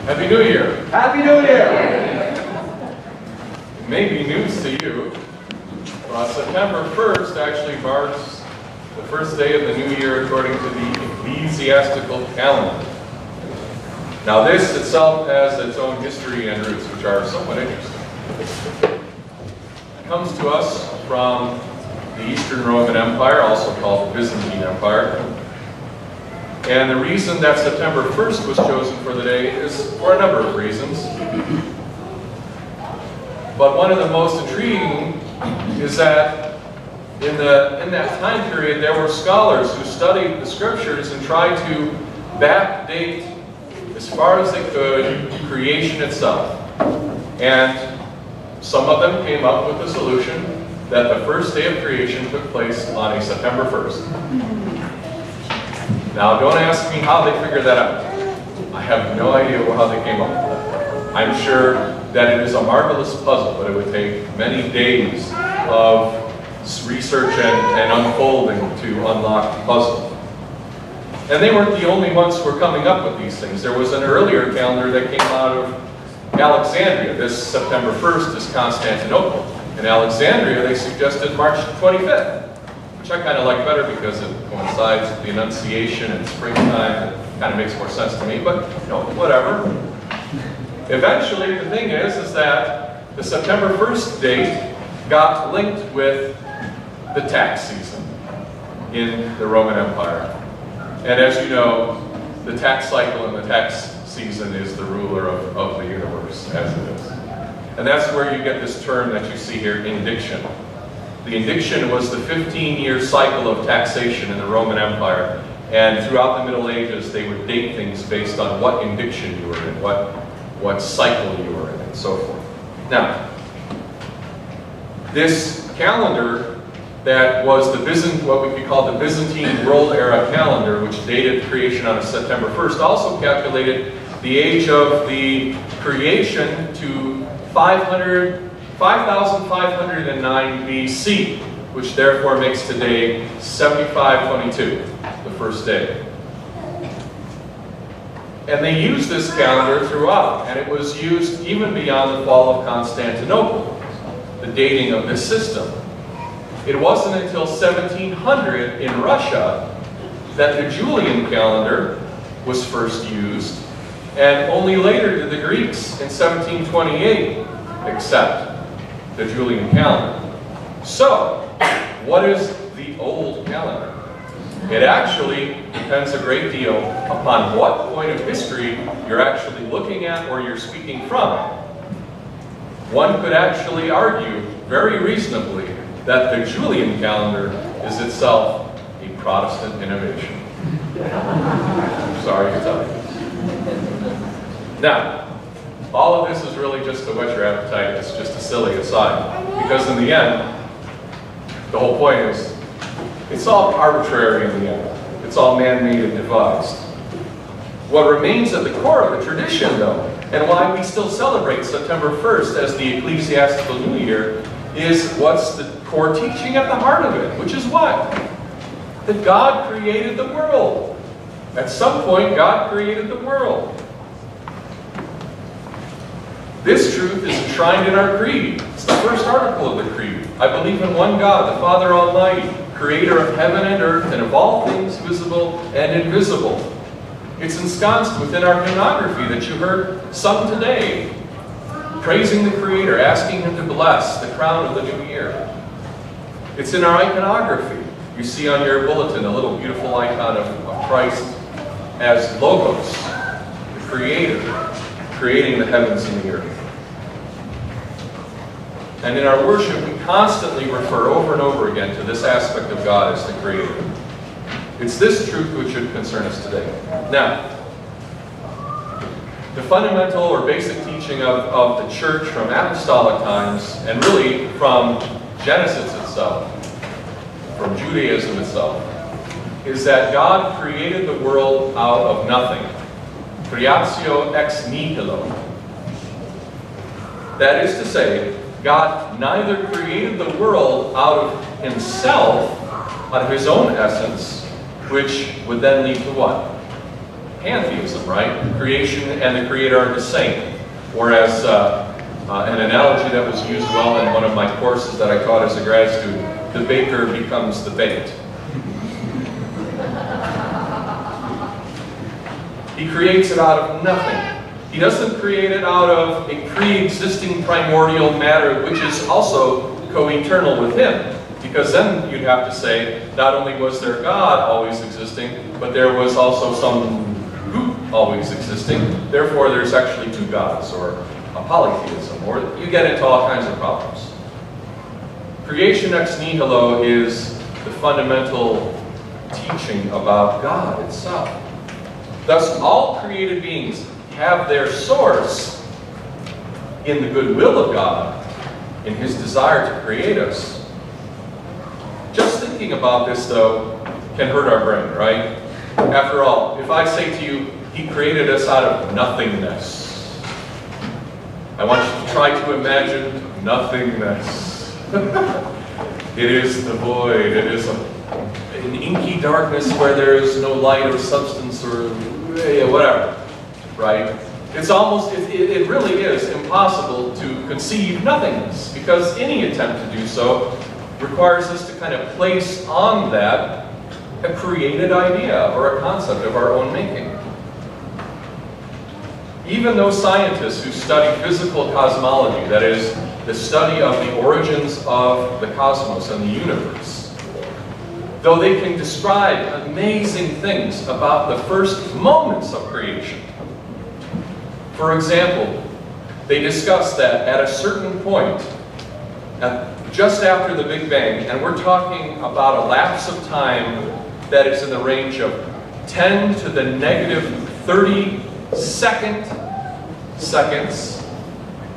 Happy New Year. Happy New Year. It may be news to you, but September 1st actually marks the first day of the new year according to the ecclesiastical calendar. Now this itself has its own history and roots, which are somewhat interesting. It comes to us from the Eastern Roman Empire, also called the Byzantine Empire. And the reason that September 1st was chosen for the day is for a number of reasons. But one of the most intriguing is that in that time period there were scholars who studied the scriptures and tried to backdate as far as they could creation itself. And some of them came up with the solution that the first day of creation took place on a September 1st. Now, don't ask me how they figured that out. I have no idea how they came up with that. I'm sure that it is a marvelous puzzle, but it would take many days of research and unfolding to unlock the puzzle. And they weren't the only ones who were coming up with these things. There was an earlier calendar that came out of Alexandria. This September 1st is Constantinople. In Alexandria, they suggested March 25th. Which I kind of like better because it coincides with the Annunciation and springtime. It kind of makes more sense to me, but you know, whatever. Eventually, the thing is that the September 1st date got linked with the tax season in the Roman Empire. And as you know, the tax cycle and the tax season is the ruler of the universe, as it is. And that's where you get this term that you see here, indiction. The indiction was the 15-year cycle of taxation in the Roman Empire, and throughout the Middle Ages they would date things based on what indiction you were in, what cycle you were in, and so forth. Now, this calendar that was what we could call the Byzantine World Era calendar, which dated creation on September 1st, also calculated the age of the creation to 5,509 BC, which therefore makes today 7522, the first day. And they used this calendar throughout, and it was used even beyond the fall of Constantinople, the dating of this system. It wasn't until 1700 in Russia that the Julian calendar was first used, and only later did the Greeks in 1728 accept the Julian calendar. So, what is the old calendar? It actually depends a great deal upon what point of history you're actually looking at or you're speaking from. One could actually argue very reasonably that the Julian calendar is itself a Protestant innovation. I'm sorry to tell you. Now, all of this is really just to whet your appetite. It's just a silly aside. Because in the end, the whole point is, it's all arbitrary in the end. It's all man-made and devised. What remains at the core of the tradition, though, and why we still celebrate September 1st as the ecclesiastical New Year, is what's the core teaching at the heart of it, which is what? That God created the world. At some point, God created the world. This truth is enshrined in our creed. It's the first article of the creed. I believe in one God, the Father Almighty, creator of heaven and earth, and of all things visible and invisible. It's ensconced within our hymnography that you heard sung today, praising the Creator, asking Him to bless the crown of the new year. It's in our iconography. You see on your bulletin a little beautiful icon of Christ as Logos, the Creator, creating the heavens and the earth. And in our worship, we constantly refer over and over again to this aspect of God as the Creator. It's this truth which should concern us today. Now, the fundamental or basic teaching of the church from apostolic times, and really from Genesis itself, from Judaism itself, is that God created the world out of nothing. Creatio ex nihilo. That is to say, God neither created the world out of Himself, out of His own essence, which would then lead to what? pantheism, right? Creation and the Creator are the same. Whereas an analogy that was used well in one of my courses that I taught as a grad student, the baker becomes the baked. He creates it out of nothing. He doesn't create it out of a pre-existing primordial matter, which is also co-eternal with him. Because then you'd have to say, not only was there God always existing, but there was also some group always existing. Therefore, there's actually two gods, or a polytheism, or you get into all kinds of problems. Creation ex nihilo is the fundamental teaching about God itself. Thus, all created beings have their source in the goodwill of God, in His desire to create us. Just thinking about this, though, can hurt our brain, right? After all, if I say to you, He created us out of nothingness, I want you to try to imagine nothingness. It is the void. It is an inky darkness where there is no light or substance or whatever, right? It's almost, it really is impossible to conceive nothingness, because any attempt to do so requires us to kind of place on that a created idea or a concept of our own making. Even those scientists who study physical cosmology, that is, the study of the origins of the cosmos and the universe, though they can describe amazing things about the first moments of creation. For example, they discuss that at a certain point, just after the Big Bang, and we're talking about a lapse of time that is in the range of 10 to the negative 32nd seconds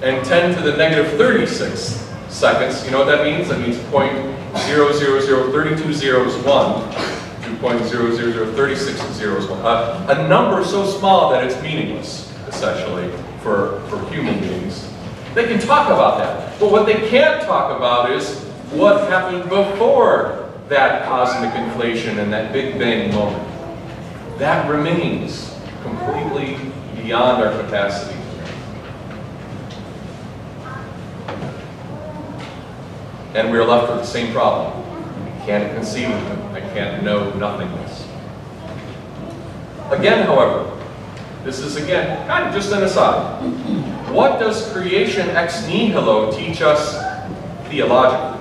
and 10 to the negative 36 seconds. You know what that means? That means 0.00032 zeros 1 to 0.00036 zeros 1. A number so small that it's meaningless, essentially, for human beings. They can talk about that. But what they can't talk about is what happened before that cosmic inflation and that Big Bang moment. That remains completely beyond our capacity. And we're left with the same problem. I can't conceive of them. I can't know nothingness. Again, however, this is again kind of just an aside. What does creation ex nihilo teach us theologically?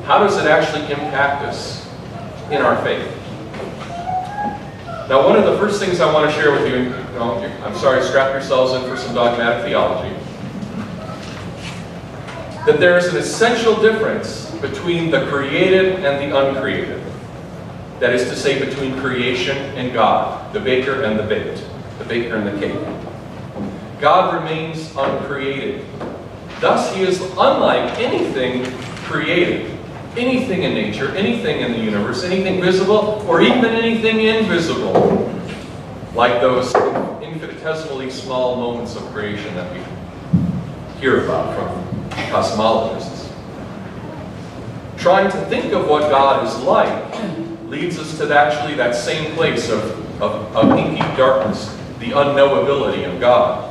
How does it actually impact us in our faith? Now, one of the first things I want to share with you, I'm sorry, strap yourselves in for some dogmatic theology, that there is an essential difference between the created and the uncreated. That is to say, between creation and God, the baker and the baked, the baker and the cake. God remains uncreated. Thus, He is unlike anything created. Anything in nature, anything in the universe, anything visible, or even anything invisible. Like those infinitesimally small moments of creation that we hear about from cosmologists. Trying to think of what God is like leads us to actually that same place of inky darkness, the unknowability of God.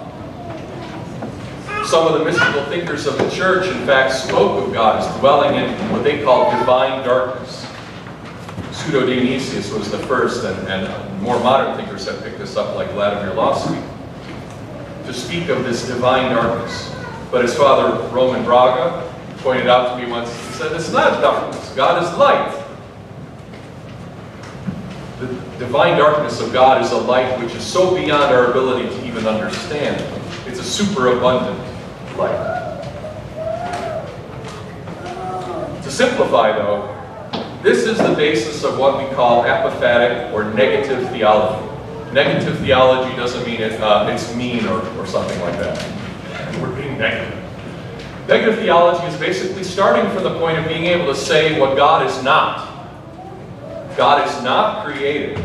Some of the mystical thinkers of the church, in fact, spoke of God as dwelling in what they call divine darkness. Pseudo-Dionysius was the first, and more modern thinkers have picked this up, like Vladimir Lossky, to speak of this divine darkness. But as Father Roman Braga pointed out to me once, he said, it's not darkness, God is light. The divine darkness of God is a light which is so beyond our ability to even understand. It's a superabundant light. To simplify, though, this is the basis of what we call apophatic or negative theology. Negative theology doesn't mean it's mean or something like that. We're being negative. Negative theology is basically starting from the point of being able to say what God is not. God is not created.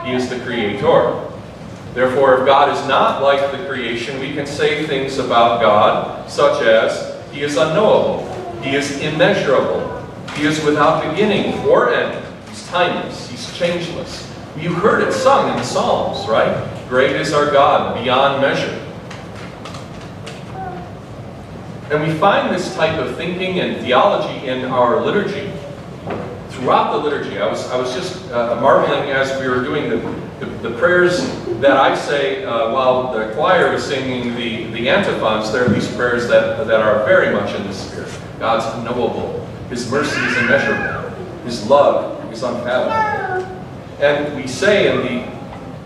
He is the creator. Therefore, if God is not like the creation, we can say things about God, such as, He is unknowable, He is immeasurable, He is without beginning or end, He's timeless, He's changeless, You heard it sung in the Psalms, right? Great is our God, beyond measure. And we find this type of thinking and theology in our liturgy. Throughout the liturgy, I was just marveling as we were doing the prayers that I say while the choir is singing the antiphons. There are these prayers that are very much in the Spirit. God's unknowable. His mercy is immeasurable. His love is unfathomable. And we say in the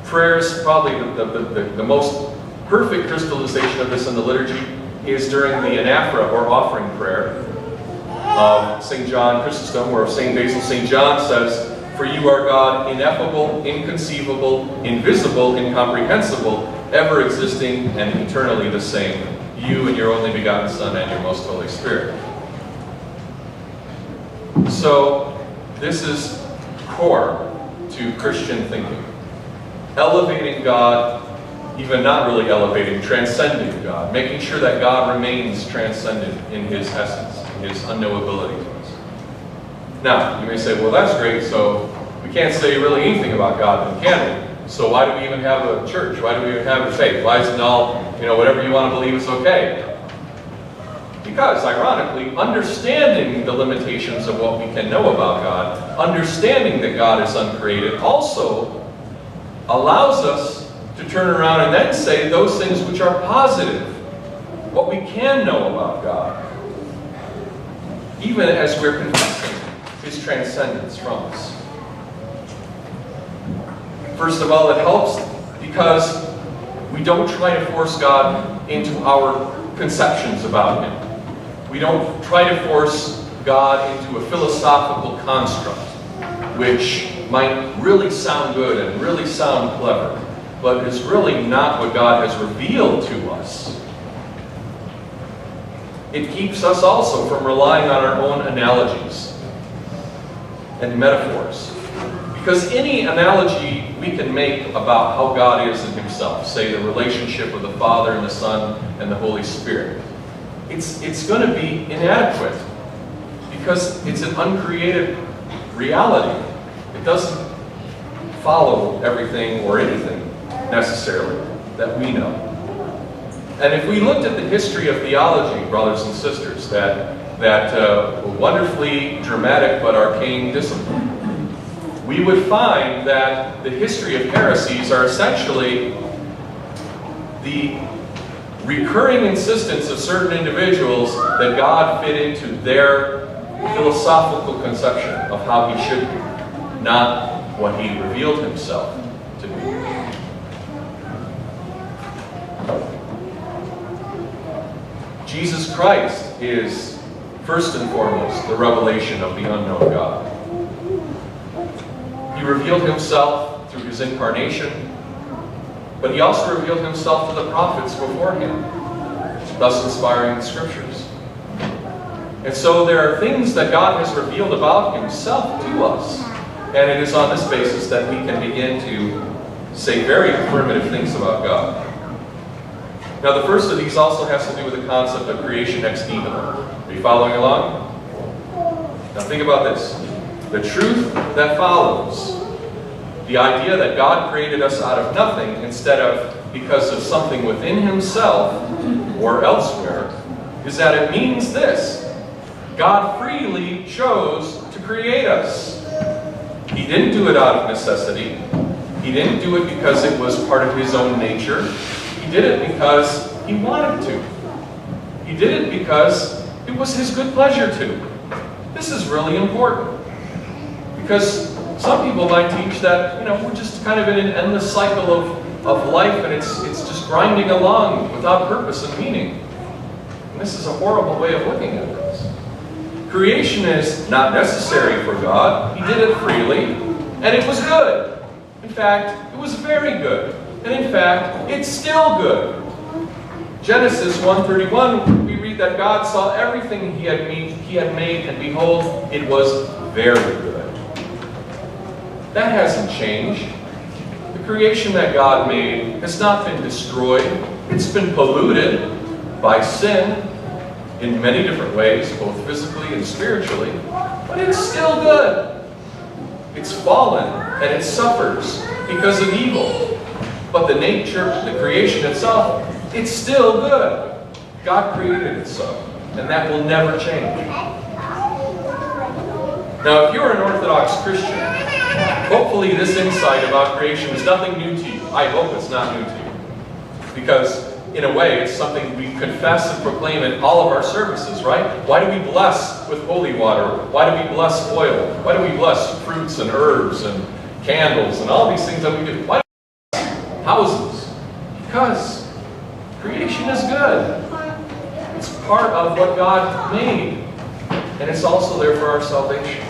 prayers, probably the most perfect crystallization of this in the liturgy is during the anaphora or offering prayer of St. John Chrysostom, where St. Basil St. John says, "For you are God, ineffable, inconceivable, invisible, incomprehensible, ever existing, and eternally the same, you and your only begotten Son and your most Holy Spirit." So, this is core to Christian thinking. Elevating God, even not really elevating, transcending God, making sure that God remains transcendent in His essence, in His unknowability to us. Now, you may say, well, that's great, so we can't say really anything about God, then, can we? So why do we even have a church? Why do we even have a faith? Why isn't all, whatever you want to believe is okay? Because, ironically, understanding the limitations of what we can know about God, understanding that God is uncreated, also allows us to turn around and then say those things which are positive, what we can know about God, even as we're confessing His transcendence from us. First of all, it helps because we don't try to force God into our conceptions about Him. We don't try to force God into a philosophical construct, which might really sound good and really sound clever, but is really not what God has revealed to us. It keeps us also from relying on our own analogies and metaphors. Because any analogy we can make about how God is in Himself, say the relationship of the Father and the Son and the Holy Spirit, it's going to be inadequate because it's an uncreated reality. It doesn't follow everything or anything necessarily that we know. And if we looked at the history of theology, brothers and sisters, that wonderfully dramatic but arcane discipline, we would find that the history of heresies are essentially the recurring insistence of certain individuals that God fit into their philosophical conception of how He should be, not what He revealed Himself to be. Jesus Christ is, first and foremost, the revelation of the unknown God. He revealed Himself through His incarnation, but He also revealed Himself to the prophets before Him, thus inspiring the Scriptures. And so there are things that God has revealed about Himself to us, and it is on this basis that we can begin to say very affirmative things about God. Now, the first of these also has to do with the concept of creation ex nihilo. Are you following along? Now think about this. The truth that follows, the idea that God created us out of nothing instead of because of something within Himself or elsewhere, is that it means this. God freely chose to create us. He didn't do it out of necessity. He didn't do it because it was part of His own nature. He did it because He wanted to. He did it because it was His good pleasure to. This is really important. Because some people might teach that, we're just kind of in an endless cycle of life and it's just grinding along without purpose and meaning. And this is a horrible way of looking at this. Creation is not necessary for God. He did it freely, and it was good. In fact, it was very good. And in fact, it's still good. Genesis 1:31, we read that God saw everything He had made, and behold, it was very good. That hasn't changed. The creation that God made has not been destroyed. It's been polluted by sin in many different ways, both physically and spiritually, but it's still good. It's fallen, and it suffers because of evil. But the nature, the creation itself, it's still good. God created it so, and that will never change. Now, if you're an Orthodox Christian, hopefully this insight about creation is nothing new to you. I hope it's not new to you. Because, in a way, it's something we confess and proclaim in all of our services, right? Why do we bless with holy water? Why do we bless oil? Why do we bless fruits and herbs and candles and all these things that we do? Why do we bless houses? Because creation is good. It's part of what God made. And it's also there for our salvation.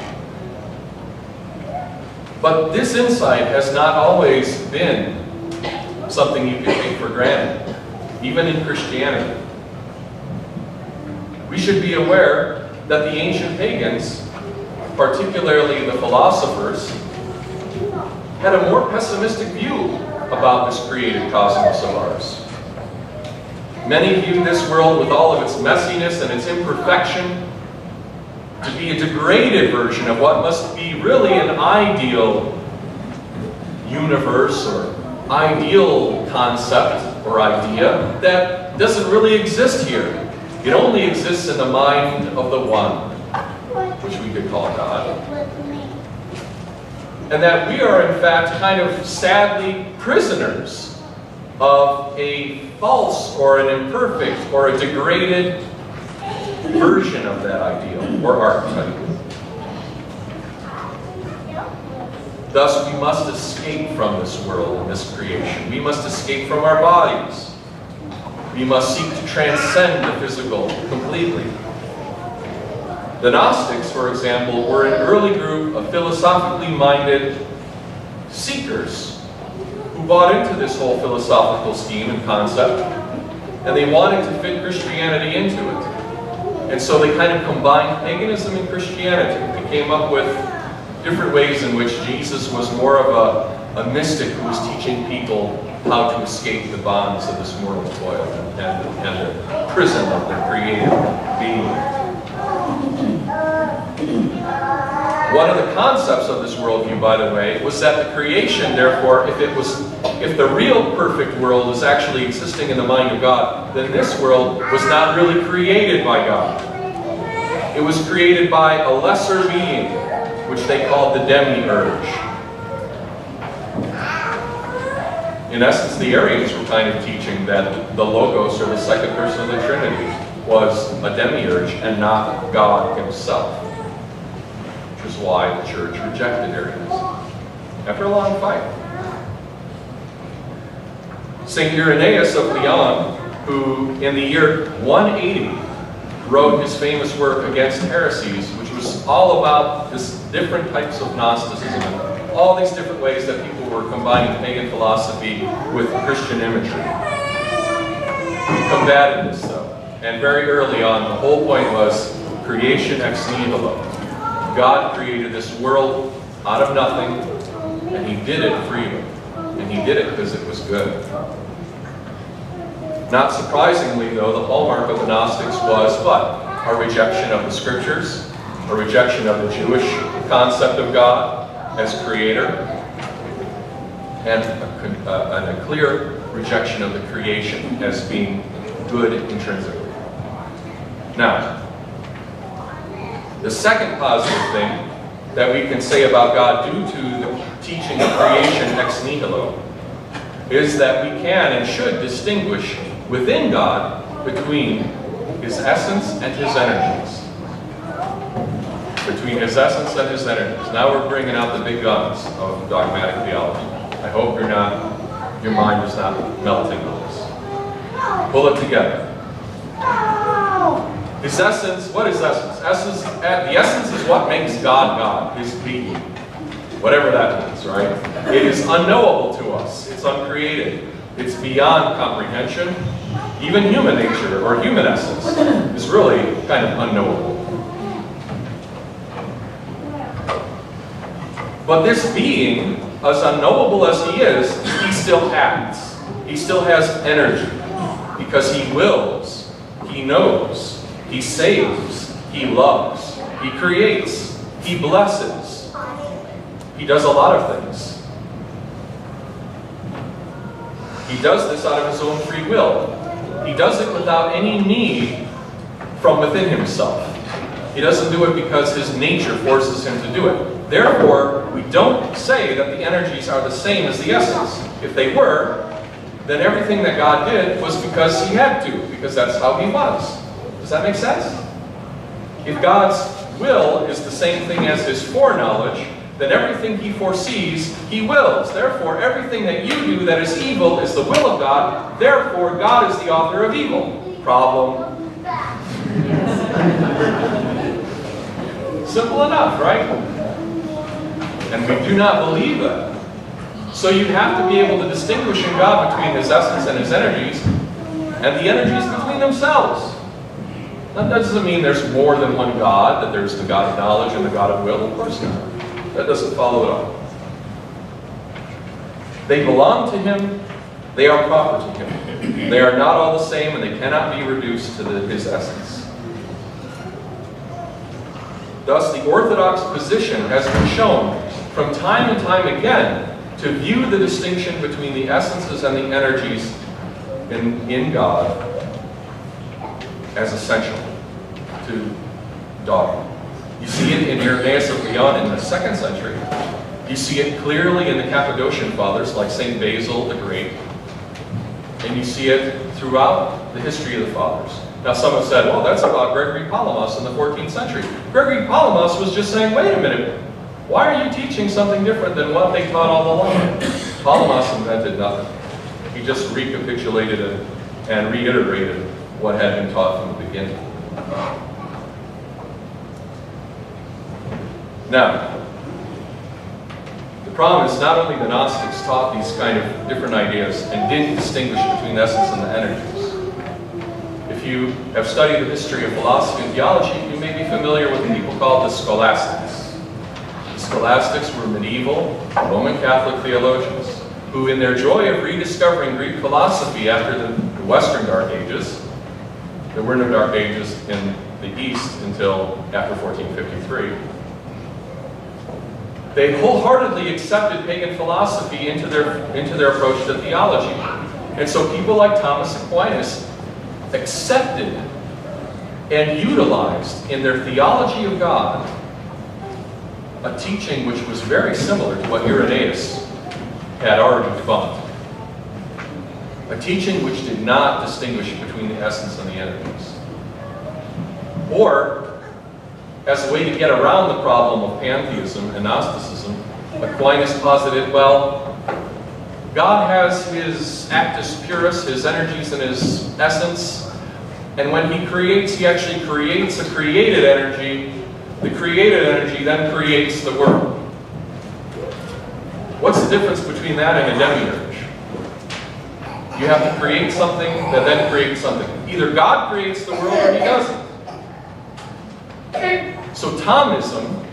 But this insight has not always been something you can take for granted, even in Christianity. We should be aware that the ancient pagans, particularly the philosophers, had a more pessimistic view about this created cosmos of ours. Many viewed this world with all of its messiness and its imperfection to be a degraded version of what must be really an ideal universe or ideal concept or idea that doesn't really exist here. It only exists in the mind of the one, which we could call God. And that we are in fact kind of sadly prisoners of a false or an imperfect or a degraded version of that ideal or archetype. Thus, we must escape from this world and this creation. We must escape from our bodies. We must seek to transcend the physical completely. The Gnostics, for example, were an early group of philosophically minded seekers who bought into this whole philosophical scheme and concept, and they wanted to fit Christianity into it. And so they kind of combined paganism and Christianity. They came up with different ways in which Jesus was more of a mystic who was teaching people how to escape the bonds of this mortal toil and the prison of their creative being. One of the concepts of this worldview, by the way, was that the creation, therefore, if the real perfect world is actually existing in the mind of God, then this world was not really created by God. It was created by a lesser being, which they called the demiurge. In essence, the Arians were kind of teaching that the Logos, or the second person of the Trinity, was a demiurge and not God himself. Which is why the church rejected Arians after a long fight. St. Irenaeus of Lyon, who in the year 180 wrote his famous work Against Heresies, which was all about this different types of Gnosticism and all these different ways that people were combining pagan philosophy with Christian imagery. He combated this, though. And very early on, the whole point was creation ex nihilo. God created this world out of nothing, and he did it freely. And he did it because it was good. Not surprisingly, though, the hallmark of the Gnostics was what? A rejection of the Scriptures, a rejection of the Jewish concept of God as creator, and a clear rejection of the creation as being good intrinsically. Now, the second positive thing that we can say about God due to the teaching of creation ex nihilo is that we can and should distinguish within God between his essence and his energies. Between his essence and his energies. Now we're bringing out the big guns of dogmatic theology. I hope your mind is not melting on this. Pull it together. His essence, what is essence? The essence is what makes God God, his being. Whatever that means, right? It is unknowable to us. It's uncreated. It's beyond comprehension. Even human nature, or human essence, is really kind of unknowable. But this being, as unknowable as he is, he still acts. He still has energy. Because he wills, he knows, he saves, he loves, he creates, he blesses. He does a lot of things. He does this out of his own free will. He does it without any need from within himself. He doesn't do it because his nature forces him to do it. Therefore, we don't say that the energies are the same as the essence. If they were, then everything that God did was because he had to, because that's how he was. Does that make sense? If God's will is the same thing as his foreknowledge, then everything he foresees, he wills. Therefore, everything that you do that is evil is the will of God. Therefore, God is the author of evil. Problem. Simple enough, right? And we do not believe that. So you have to be able to distinguish in God between his essence and his energies, and the energies between themselves. That doesn't mean there's more than one God, that there's the God of knowledge and the God of will. Of course not. That doesn't follow at all. They belong to him. They are proper to him. They are not all the same, and they cannot be reduced to his essence. Thus, the Orthodox position has been shown from time and time again to view the distinction between the essences and the energies in God as essential to dogma. You see it in Irenaeus of Lyon in the 2nd century. You see it clearly in the Cappadocian Fathers like St. Basil the Great. And you see it throughout the history of the Fathers. Now some have said, well, that's about Gregory Palamas in the 14th century. Gregory Palamas was just saying, wait a minute, why are you teaching something different than what they taught all along? Palamas invented nothing. He just recapitulated it and reiterated what had been taught from the beginning. Now, the problem is not only the Gnostics taught these kind of different ideas and didn't distinguish between the essence and the energies. If you have studied the history of philosophy and theology, you may be familiar with the people called the Scholastics. The Scholastics were medieval Roman Catholic theologians who, in their joy of rediscovering Greek philosophy after the Western Dark Ages, there were no Dark Ages in the East until after 1453, they wholeheartedly accepted pagan philosophy into their approach to theology. And so people like Thomas Aquinas accepted and utilized in their theology of God a teaching which was very similar to what Irenaeus had already debunked. A teaching which did not distinguish between the essence and the energies. Or, as a way to get around the problem of pantheism and Gnosticism, Aquinas posited, well, God has his actus purus, his energies and his essence, and when he creates, he actually creates a created energy. The created energy then creates the world. What's the difference between that and a demiurge? You have to create something that then creates something. Either God creates the world or he doesn't. So Thomism,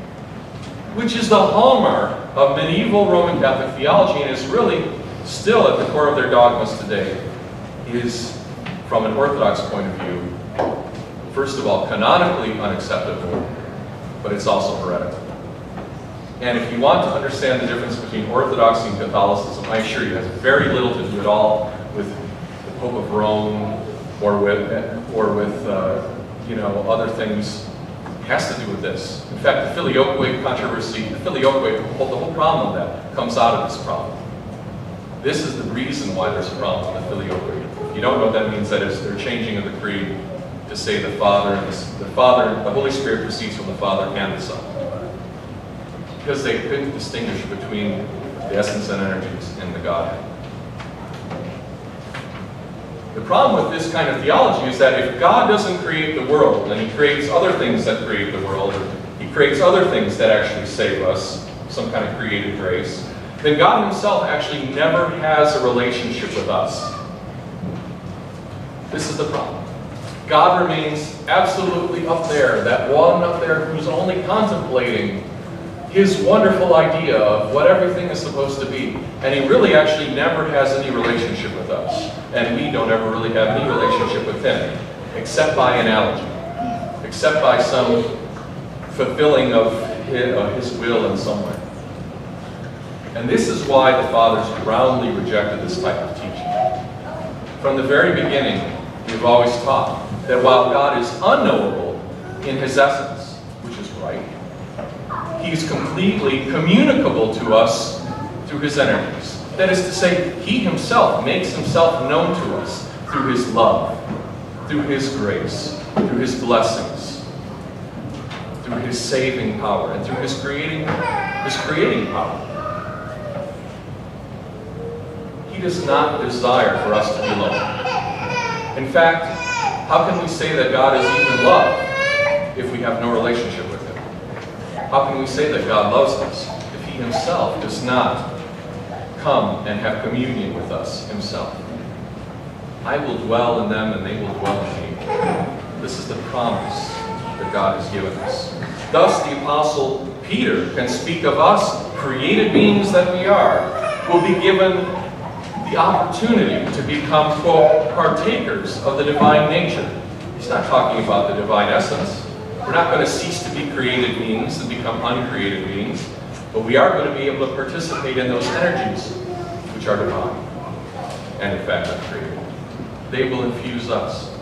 which is the hallmark of medieval Roman Catholic theology and is really still at the core of their dogmas today, is, from an Orthodox point of view, first of all, canonically unacceptable, but it's also heretical. And if you want to understand the difference between Orthodoxy and Catholicism, I assure you, it has very little to do at all with the Pope of Rome or with other things. It has to do with this. In fact, the Filioque controversy, the whole problem of that comes out of this problem. This is the reason why there's a problem with the Filioque. If you don't know what that means, that is, they're changing of the creed to say the Holy Spirit proceeds from the Father and the Son. Because they couldn't distinguish between the essence and energies in the Godhead. The problem with this kind of theology is that if God doesn't create the world, and he creates other things that create the world, or he creates other things that actually save us, some kind of created grace, then God himself actually never has a relationship with us. This is the problem. God remains absolutely up there, that one up there who's only contemplating his wonderful idea of what everything is supposed to be. And he really actually never has any relationship with us. And we don't ever really have any relationship with him, except by analogy, except by some fulfilling of his will in some way. And this is why the fathers roundly rejected this type of teaching. From the very beginning, we've always taught that while God is unknowable in his essence, which is right, he's completely communicable to us through his energies. That is to say, he himself makes himself known to us through his love, through his grace, through his blessings, through his saving power, and through his creating power. He does not desire for us to be alone. In fact, how can we say that God is even love if we have no relationship with him? How can we say that God loves us if he himself does not come and have communion with us himself? I will dwell in them and they will dwell in me. This is the promise that God has given us. Thus the Apostle Peter can speak of us, created beings that we are, will be given the opportunity to become, quote, partakers of the divine nature. He's not talking about the divine essence. We're not going to cease to be created beings and become uncreated beings, but we are going to be able to participate in those energies which are divine and in fact uncreated. They will infuse us.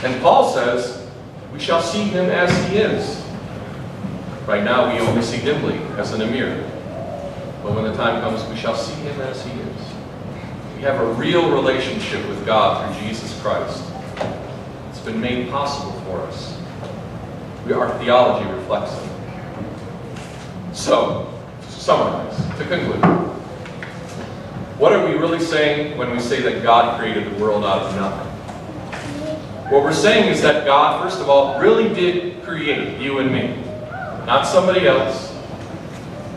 And Paul says, we shall see him as he is. Right now we only see dimly, as in a mirror. But when the time comes, we shall see him as he is. We have a real relationship with God through Jesus Christ. It's been made possible for us. Our theology reflects it. So, to summarize, to conclude, what are we really saying when we say that God created the world out of nothing? What we're saying is that God, first of all, really did create you and me. Not somebody else.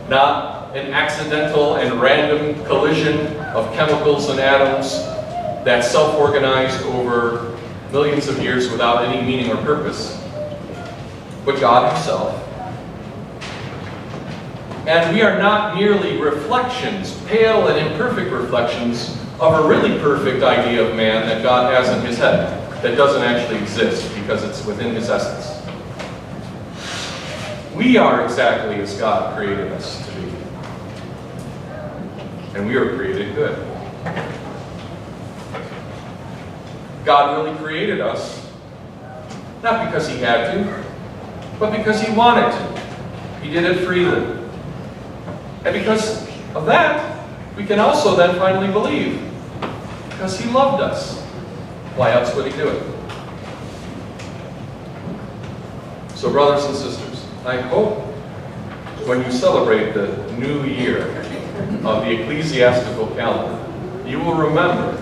Not an accidental and random collision of chemicals and atoms that self-organized over millions of years without any meaning or purpose, but God himself. And we are not merely reflections, pale and imperfect reflections, of a really perfect idea of man that God has in his head, that doesn't actually exist because it's within his essence. We are exactly as God created us to be. And we are created good. God really created us, not because he had to, but because he wanted to. He did it freely. And because of that, we can also then finally believe, because he loved us. Why else would he do it? So brothers and sisters, I hope when you celebrate the new year of the ecclesiastical calendar, you will remember,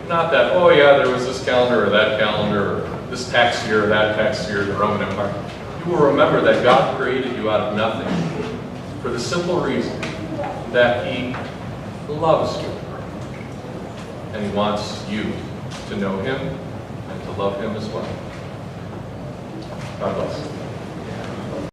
not that, oh yeah, there was this calendar or that calendar, or this tax year or that tax year, the Roman Empire. You will remember that God created you out of nothing for the simple reason that he loves you. And he wants you to know him and to love him as well. God bless.